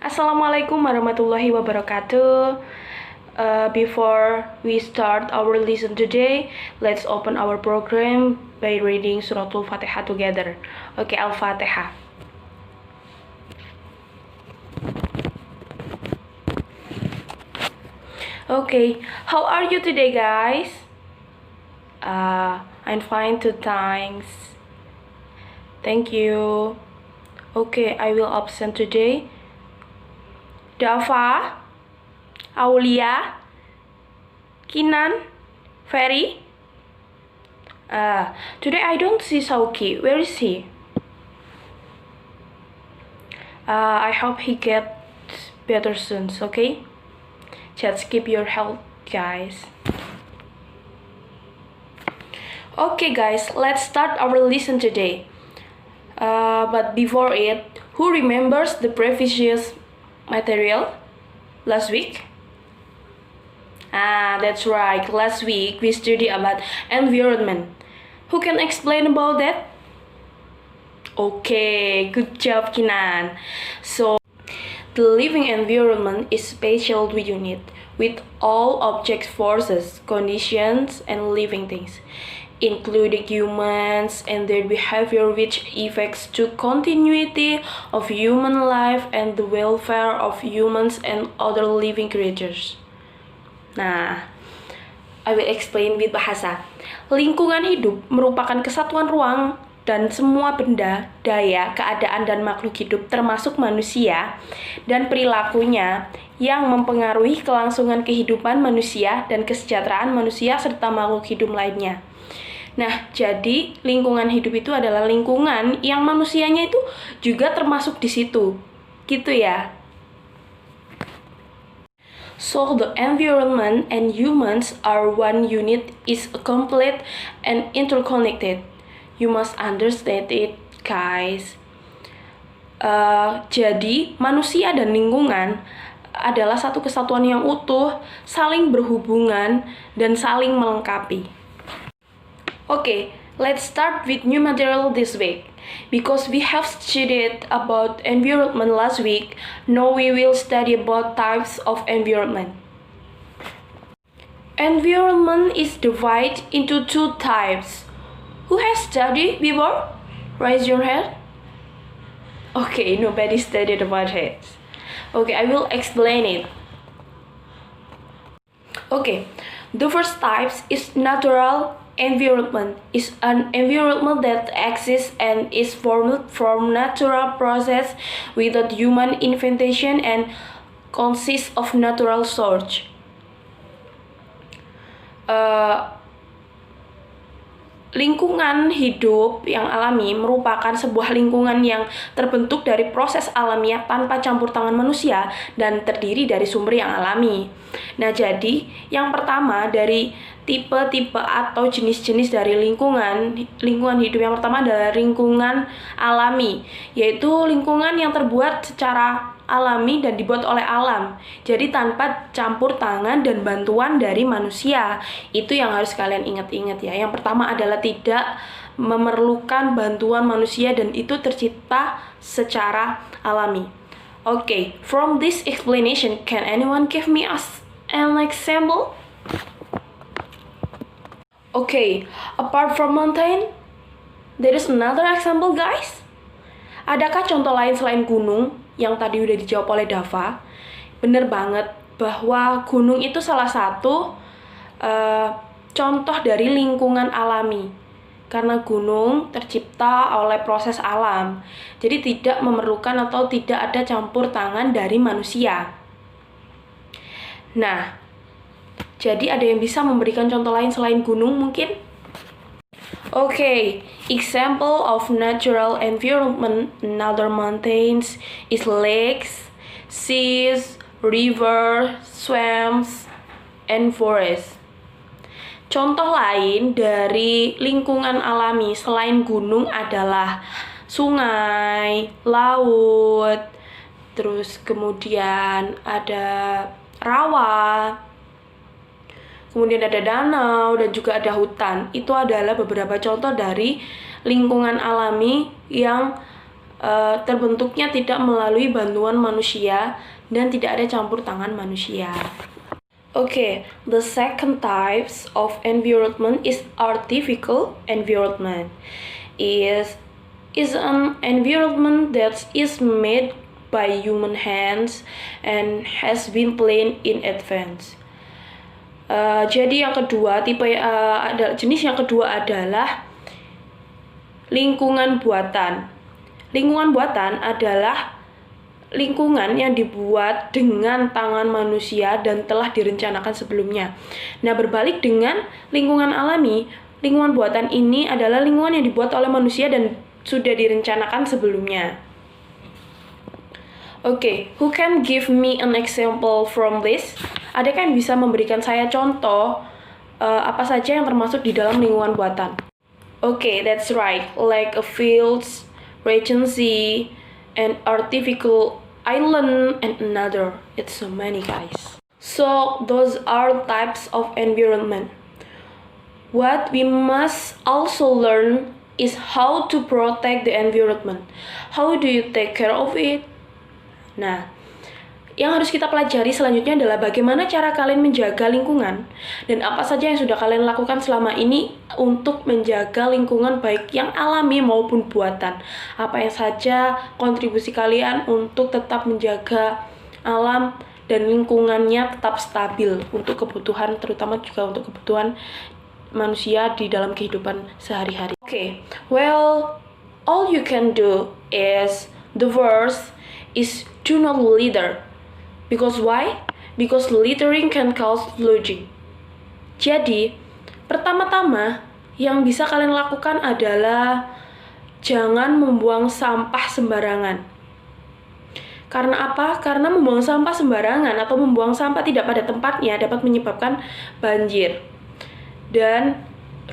Assalamualaikum warahmatullahi wabarakatuh. Before we start our lesson today, let's open our program by reading Suratul Fatihah together. Okay, Al-Fatihah. Okay, how are you today, guys? I'm fine too, thanks. Thank you. Okay, I will absent today. Dava, Aulia, Kinan, Ferry. Today I don't see Sauki. Where is he? I hope he gets better soon, okay? Just keep your health, guys. Okay, guys, let's start our lesson today. But before it, who remembers the previous material last week? That's right. Last week we studied about environment. Who can explain about that? Okay, good job, Kinan. So, the living environment is special unit with all objects, forces, conditions, and living things, including humans and their behavior, which affects to continuity of human life and the welfare of humans and other living creatures. Nah, I will explain with bahasa. Lingkungan hidup merupakan kesatuan ruang dan semua benda, daya, keadaan, dan makhluk hidup termasuk manusia dan perilakunya yang mempengaruhi kelangsungan kehidupan manusia dan kesejahteraan manusia serta makhluk hidup lainnya. Nah, jadi lingkungan hidup itu adalah lingkungan yang manusianya itu juga termasuk di situ. Gitu ya. So the environment and humans are one unit, is complete and interconnected. You must understand it, guys. Jadi manusia dan lingkungan adalah satu kesatuan yang utuh, saling berhubungan dan saling melengkapi. Okay, let's start with new material this week. Because we have studied about environment last week, now we will study about types of environment. Environment is divided into two types. Who has studied before? Raise your hand. Okay, nobody studied about it. Okay, I will explain it. Okay, the first type is natural environment. Is an environment that exists and is formed from natural process without human invention and consists of natural source. Lingkungan hidup yang alami merupakan sebuah lingkungan yang terbentuk dari proses alamiah tanpa campur tangan manusia dan terdiri dari sumber yang alami. Nah, jadi yang pertama dari tipe-tipe atau jenis-jenis dari lingkungan hidup yang pertama adalah lingkungan alami, yaitu lingkungan yang terbuat secara alami dan dibuat oleh alam, jadi tanpa campur tangan dan bantuan dari manusia. Itu yang harus kalian ingat-ingat ya. Yang pertama adalah tidak memerlukan bantuan manusia dan itu tercipta secara alami. Okay, from this explanation, can anyone give me an example? Okay, apart from mountain, there is another example, guys. Adakah contoh lain selain gunung yang tadi udah dijawab oleh Dava? Bener banget bahwa gunung itu salah satu contoh dari lingkungan alami. Karena gunung tercipta oleh proses alam, jadi tidak memerlukan atau tidak ada campur tangan dari manusia. Nah, jadi ada yang bisa memberikan contoh lain selain gunung mungkin? Okay, example of natural environment in other mountains is lakes, seas, river, swamps, and forests. Contoh lain dari lingkungan alami selain gunung adalah sungai, laut, terus kemudian ada rawa, kemudian ada danau, dan juga ada hutan. Itu adalah beberapa contoh dari lingkungan alami yang terbentuknya tidak melalui bantuan manusia dan tidak ada campur tangan manusia. Okay, the second types of environment is artificial environment. Is an environment that is made by human hands and has been planned in advance. Jadi yang kedua, jenis yang kedua adalah lingkungan buatan. Lingkungan buatan adalah lingkungan yang dibuat dengan tangan manusia dan telah direncanakan sebelumnya. Nah, berbalik dengan lingkungan alami, lingkungan buatan ini adalah lingkungan yang dibuat oleh manusia dan sudah direncanakan sebelumnya. Okay, who can give me an example from this? Adakah yang bisa memberikan saya contoh apa saja yang termasuk di dalam lingkungan buatan? Okay, that's right. Like a fields, regency, and artificial island, and another. It's so many, guys. So those are types of environment. What we must also learn is how to protect the environment. How do you take care of it? Nah, yang harus kita pelajari selanjutnya adalah bagaimana cara kalian menjaga lingkungan dan apa saja yang sudah kalian lakukan selama ini untuk menjaga lingkungan baik yang alami maupun buatan. Apa yang saja kontribusi kalian untuk tetap menjaga alam dan lingkungannya tetap stabil untuk kebutuhan, terutama juga untuk kebutuhan manusia di dalam kehidupan sehari-hari. Okay, well, all you can do is the first is do not litter. Because why? Because littering can cause flooding. Jadi, pertama-tama yang bisa kalian lakukan adalah jangan membuang sampah sembarangan. Karena apa? Karena membuang sampah sembarangan atau membuang sampah tidak pada tempatnya dapat menyebabkan banjir. Dan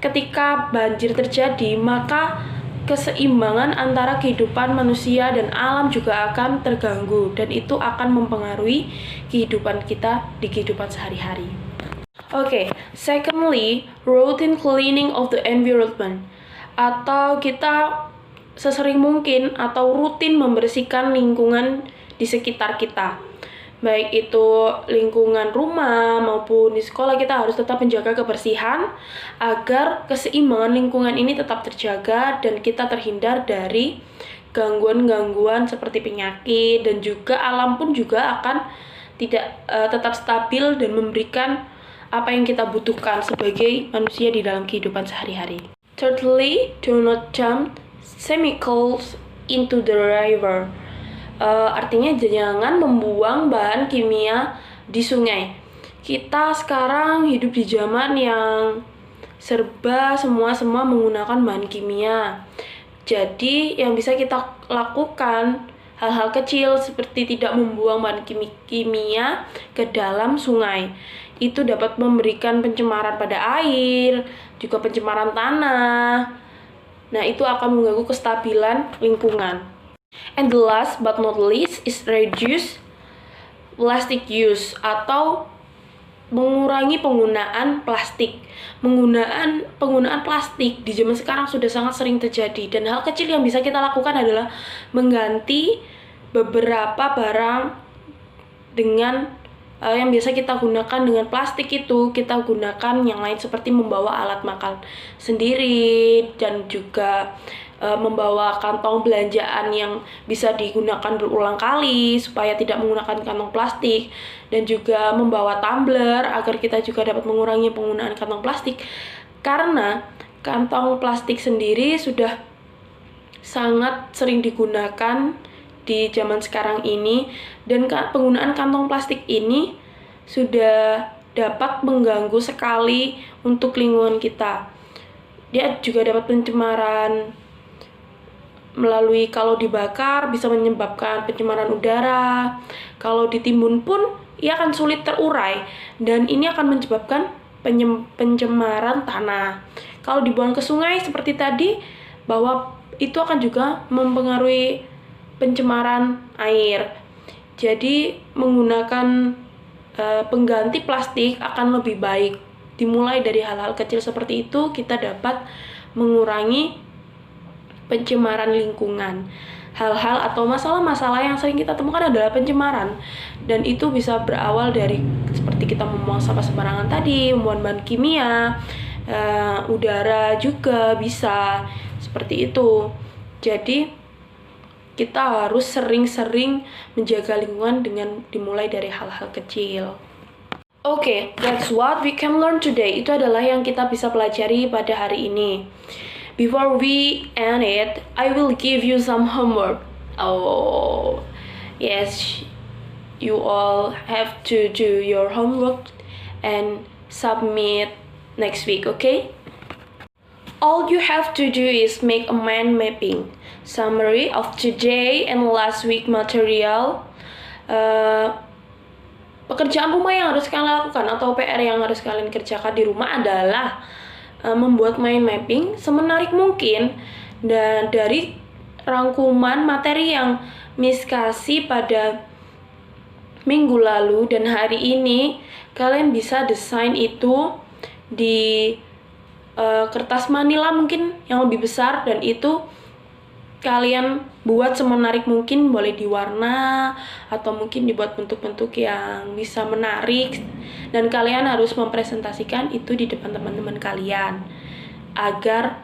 ketika banjir terjadi, maka keseimbangan antara kehidupan manusia dan alam juga akan terganggu dan itu akan mempengaruhi kehidupan kita di kehidupan sehari-hari. Okay, secondly, routine cleaning of the environment, atau kita sesering mungkin atau rutin membersihkan lingkungan di sekitar kita. Baik itu lingkungan rumah maupun di sekolah, kita harus tetap menjaga kebersihan agar keseimbangan lingkungan ini tetap terjaga dan kita terhindar dari gangguan-gangguan seperti penyakit, dan juga alam pun juga akan tetap stabil dan memberikan apa yang kita butuhkan sebagai manusia di dalam kehidupan sehari-hari. Thirdly, do not dump chemicals into the river. Artinya jangan membuang bahan kimia di sungai. Kita sekarang hidup di zaman yang serba semua menggunakan bahan kimia. Jadi yang bisa kita lakukan hal-hal kecil seperti tidak membuang bahan kimia ke dalam sungai. Itu dapat memberikan pencemaran pada air, juga pencemaran tanah. Nah, itu akan mengganggu kestabilan lingkungan. And the last but not least is reduce plastic use, atau mengurangi penggunaan plastik. Penggunaan plastik di zaman sekarang sudah sangat sering terjadi, dan hal kecil yang bisa kita lakukan adalah mengganti beberapa barang dengan yang biasa kita gunakan dengan plastik itu kita gunakan yang lain, seperti membawa alat makan sendiri dan juga membawa kantong belanjaan yang bisa digunakan berulang kali supaya tidak menggunakan kantong plastik, dan juga membawa tumbler agar kita juga dapat mengurangi penggunaan kantong plastik, karena kantong plastik sendiri sudah sangat sering digunakan di zaman sekarang ini, dan penggunaan kantong plastik ini sudah dapat mengganggu sekali untuk lingkungan kita. Dia juga dapat pencemaran melalui, kalau dibakar bisa menyebabkan pencemaran udara, kalau ditimbun pun ia akan sulit terurai, dan ini akan menyebabkan pencemaran tanah. Kalau dibuang ke sungai seperti tadi, bahwa itu akan juga mempengaruhi pencemaran air. Jadi menggunakan pengganti plastik akan lebih baik. Dimulai dari hal-hal kecil seperti itu, kita dapat mengurangi pencemaran lingkungan. hal-hal atau masalah-masalah yang sering kita temukan adalah pencemaran, dan itu bisa berawal dari seperti kita membuang sampah sembarangan tadi, membuang bahan kimia, udara juga bisa seperti itu. Jadi kita harus sering-sering menjaga lingkungan dengan dimulai dari hal-hal kecil. Oke, that's what we can learn today. Itu adalah yang kita bisa pelajari pada hari ini. Before we end it, I will give you some homework. Oh, yes, you all have to do your homework and submit next week, okay? All you have to do is make a mind mapping, summary of today and last week material. Pekerjaan rumah yang harus kalian lakukan atau PR yang harus kalian kerjakan di rumah adalah membuat mind mapping semenarik mungkin dan dari rangkuman materi yang Miss kasih pada minggu lalu dan hari ini. Kalian bisa desain itu di kertas manila mungkin yang lebih besar, dan itu kalian buat semenarik mungkin, boleh diwarna atau mungkin dibuat bentuk-bentuk yang bisa menarik, dan kalian harus mempresentasikan itu di depan teman-teman kalian agar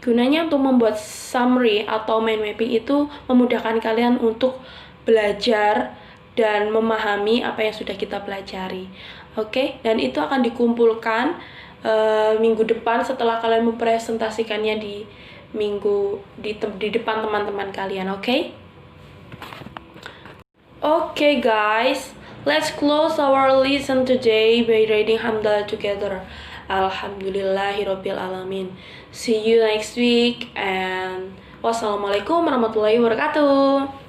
gunanya untuk membuat summary atau mind mapping itu memudahkan kalian untuk belajar dan memahami apa yang sudah kita pelajari. Oke, dan itu akan dikumpulkan minggu depan setelah kalian mempresentasikannya di depan teman-teman kalian. Okay guys, let's close our lesson today by reading Hamdalah together. Alhamdulillahirabbil alamin. See you next week, and wassalamualaikum warahmatullahi wabarakatuh.